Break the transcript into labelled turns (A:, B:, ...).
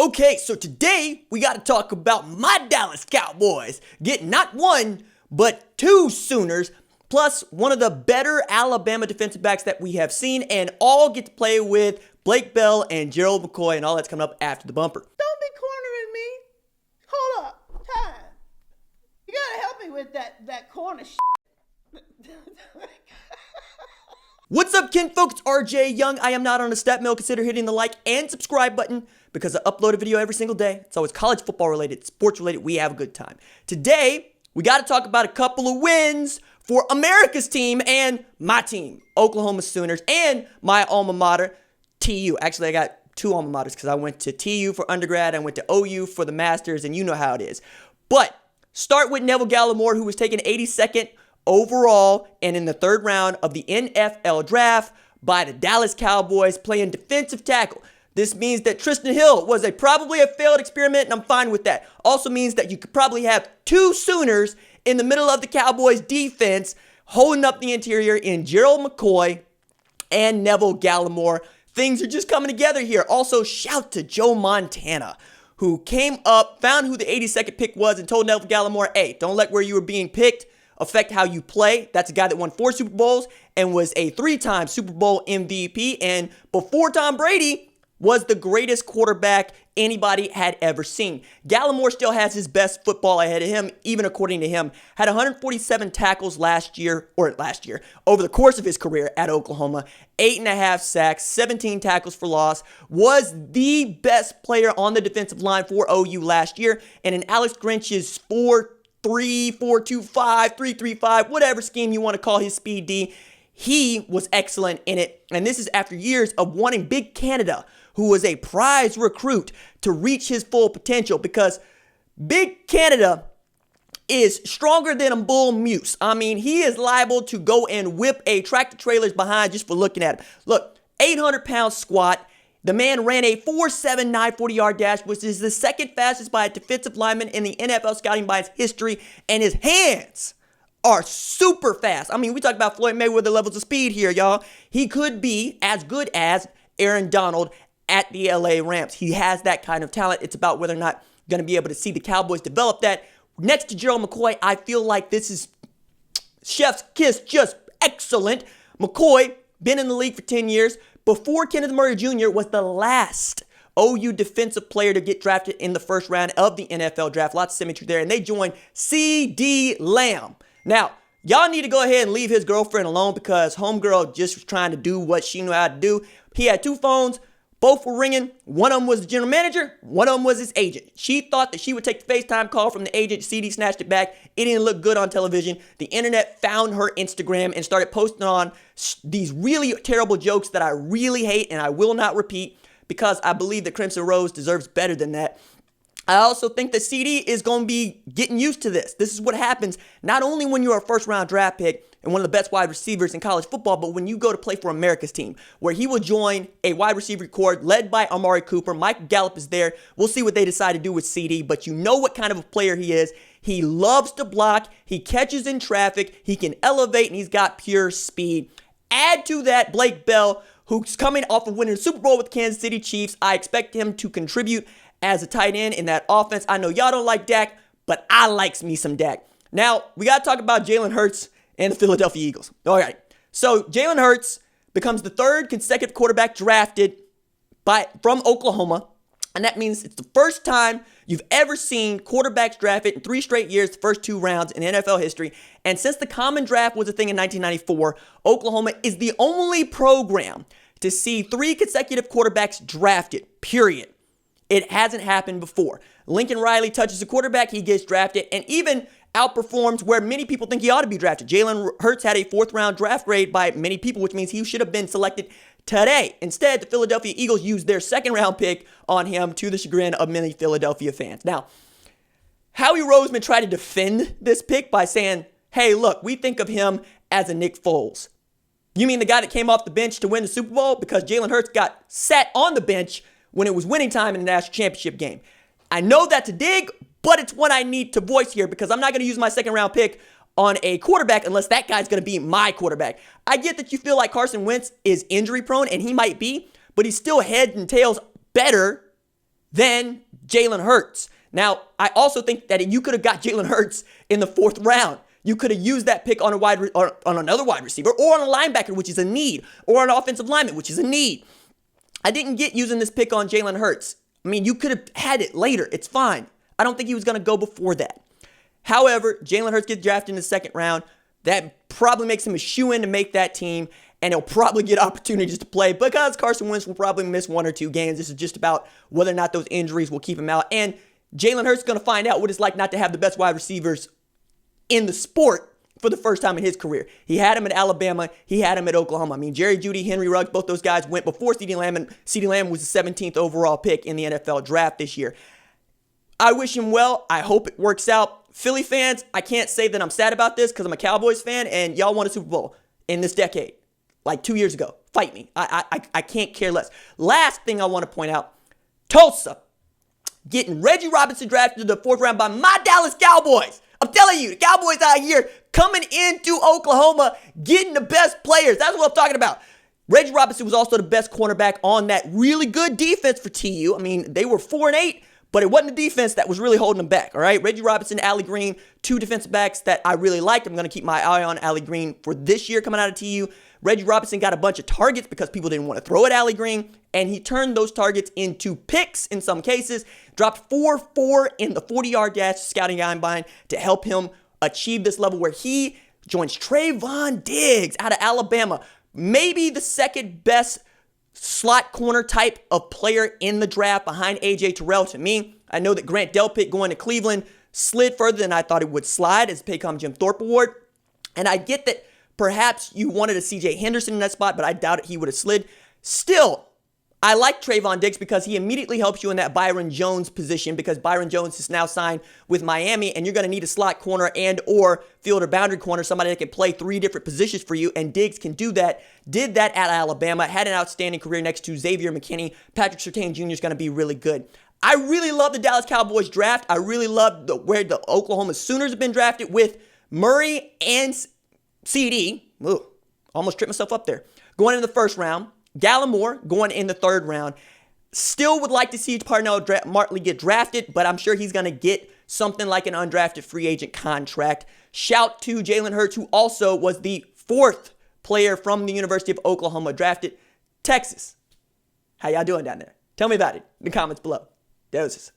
A: Okay, so today we got to talk about my Dallas Cowboys getting not one, but two Sooners, plus one of the better Alabama defensive backs that we have seen, and all get to play with Blake Bell and Gerald McCoy, and all that's coming up after the bumper.
B: Don't be cornering me. Hold up. Time. You gotta help me with that corner shit.
A: What's up, kinfolk? It's RJ Young. I am not on a step mill. Consider hitting the like and subscribe button because I upload a video every single day. It's always college football related, sports related. We have a good time. Today, we got to talk about a couple of wins for America's team and my team, Oklahoma Sooners, and my alma mater, TU. Actually, I got two alma maters because I went to TU for undergrad. I went to OU for the masters, and you know how it is. But start with Neville Gallimore, who was taken 82nd overall and in the third round of the NFL draft by the Dallas Cowboys, playing defensive tackle. This means that Tristan Hill was probably a failed experiment, and I'm fine with that. Also means that you could probably have two Sooners in the middle of the Cowboys defense holding up the interior in Gerald McCoy and Neville Gallimore. Things are just coming together here. Also, shout to Joe Montana, who came up, found who the 82nd pick was, and told Neville Gallimore, hey, don't let where you were being picked affect how you play. That's a guy that won 4 Super Bowls and was a 3-time Super Bowl MVP, and before Tom Brady was the greatest quarterback anybody had ever seen. Gallimore still has his best football ahead of him, even according to him. Had 147 tackles last year, over the course of his career at Oklahoma, 8.5 sacks, 17 tackles for loss, was the best player on the defensive line for OU last year, and in Alex Grinch's 4-3, 4-2-5, 3-3-5, whatever scheme you want to call his speed D, he was excellent in it. And this is after years of wanting Big Canada, who was a prize recruit, to reach his full potential, because Big Canada is stronger than a bull moose. I mean, he is liable to go and whip a tractor trailer's behind just for looking at him. Look, 800-pound squat. The man ran a 4.7 940-yard dash, which is the second fastest by a defensive lineman in the NFL scouting bias history, and his hands are super fast. I mean, we talk about Floyd Mayweather levels of speed here, y'all. He could be as good as Aaron Donald at the LA Rams. He has that kind of talent. It's about whether or not you're going to be able to see the Cowboys develop that. Next to Gerald McCoy, I feel like this is chef's kiss, just excellent. McCoy, been in the league for 10 years. Before Kenneth Murray Jr. was the last OU defensive player to get drafted in the first round of the NFL draft. Lots of symmetry there. And they joined CeeDee Lamb. Now, y'all need to go ahead and leave his girlfriend alone, because homegirl just was trying to do what she knew how to do. He had 2 phones. Both were ringing. One of them was the general manager. One of them was his agent. She thought that she would take the FaceTime call from the agent. CeeDee snatched it back. It didn't look good on television. The internet found her Instagram and started posting on these really terrible jokes that I really hate and I will not repeat, because I believe that Crimson Rose deserves better than that. I also think that CeeDee is going to be getting used to this. This is what happens not only when you're a first-round draft pick and one of the best wide receivers in college football, but when you go to play for America's team, where he will join a wide receiver corps led by Amari Cooper. Mike Gallup is there. We'll see what they decide to do with CeeDee, but you know what kind of a player he is. He loves to block. He catches in traffic. He can elevate, and he's got pure speed. Add to that Blake Bell, who's coming off of winning the Super Bowl with the Kansas City Chiefs. I expect him to contribute as a tight end in that offense. I know y'all don't like Dak, but I likes me some Dak. Now, we got to talk about Jalen Hurts and the Philadelphia Eagles. All right. So Jalen Hurts becomes the 3rd consecutive quarterback drafted from Oklahoma. And that means it's the first time you've ever seen quarterbacks drafted in 3 straight years, the first 2 rounds in NFL history. And since the common draft was a thing in 1994, Oklahoma is the only program to see 3 consecutive quarterbacks drafted, period. It hasn't happened before. Lincoln Riley touches a quarterback, he gets drafted, and even outperforms where many people think he ought to be drafted. Jalen Hurts had a 4th-round draft grade by many people, which means he should have been selected today. Instead, the Philadelphia Eagles used their 2nd-round pick on him, to the chagrin of many Philadelphia fans. Now, Howie Roseman tried to defend this pick by saying, hey, look, we think of him as a Nick Foles. You mean the guy that came off the bench to win the Super Bowl? Because Jalen Hurts got sat on the bench when it was winning time in the national championship game. I know that's a dig, but it's one I need to voice here, because I'm not going to use my 2nd-round pick on a quarterback unless that guy's going to be my quarterback. I get that you feel like Carson Wentz is injury prone, and he might be, but he's still head and tails better than Jalen Hurts. Now, I also think that you could have got Jalen Hurts in the 4th round. You could have used that pick on another wide receiver, or on a linebacker, which is a need, or an offensive lineman, which is a need. I didn't get using this pick on Jalen Hurts. I mean, you could have had it later. It's fine. I don't think he was going to go before that. However, Jalen Hurts gets drafted in the 2nd round. That probably makes him a shoo-in to make that team, and he'll probably get opportunities to play because Carson Wentz will probably miss 1 or 2 games. This is just about whether or not those injuries will keep him out. And Jalen Hurts is going to find out what it's like not to have the best wide receivers in the sport for the first time in his career. He had him at Alabama. He had him at Oklahoma. I mean, Jerry Jeudy, Henry Ruggs, both those guys went before CeeDee Lamb, and CeeDee Lamb was the 17th overall pick in the NFL draft this year. I wish him well. I hope it works out. Philly fans, I can't say that I'm sad about this because I'm a Cowboys fan, and y'all won a Super Bowl in this decade, like 2 years ago. Fight me. I can't care less. Last thing I want to point out, Tulsa getting Reggie Robinson drafted to the 4th round by my Dallas Cowboys. I'm telling you, the Cowboys out here coming into Oklahoma, getting the best players. That's what I'm talking about. Reggie Robinson was also the best cornerback on that really good defense for TU. I mean, they were 4-8, but it wasn't the defense that was really holding them back, all right? Reggie Robinson, Allie Green, 2 defensive backs that I really liked. I'm going to keep my eye on Allie Green for this year coming out of TU. Reggie Robinson got a bunch of targets because people didn't want to throw at Allie Green, and he turned those targets into picks in some cases, dropped 4-4 in the 40-yard dash scouting combine to help him achieve this level where he joins Trevon Diggs out of Alabama, maybe the 2nd best slot corner type of player in the draft behind A.J. Terrell to me. I know that Grant Delpit going to Cleveland slid further than I thought it would slide as Paycom Jim Thorpe Award, and I get that perhaps you wanted a C.J. Henderson in that spot, but I doubt he would have slid. Still, I like Trevon Diggs because he immediately helps you in that Byron Jones position because Byron Jones is now signed with Miami, and you're going to need a slot corner and or field or boundary corner, somebody that can play 3 different positions for you, and Diggs can do that. Did that at Alabama, had an outstanding career next to Xavier McKinney. Patrick Surtain Jr. is going to be really good. I really love the Dallas Cowboys draft. I really love where the Oklahoma Sooners have been drafted with Murray and CD, almost tripped myself up there, going in the 1st round. Gallimore going in the 3rd round. Still would like to see Parnell Martley get drafted, but I'm sure he's going to get something like an undrafted free agent contract. Shout to Jalen Hurts, who also was the 4th player from the University of Oklahoma drafted. Texas, how y'all doing down there? Tell me about it in the comments below. Doses.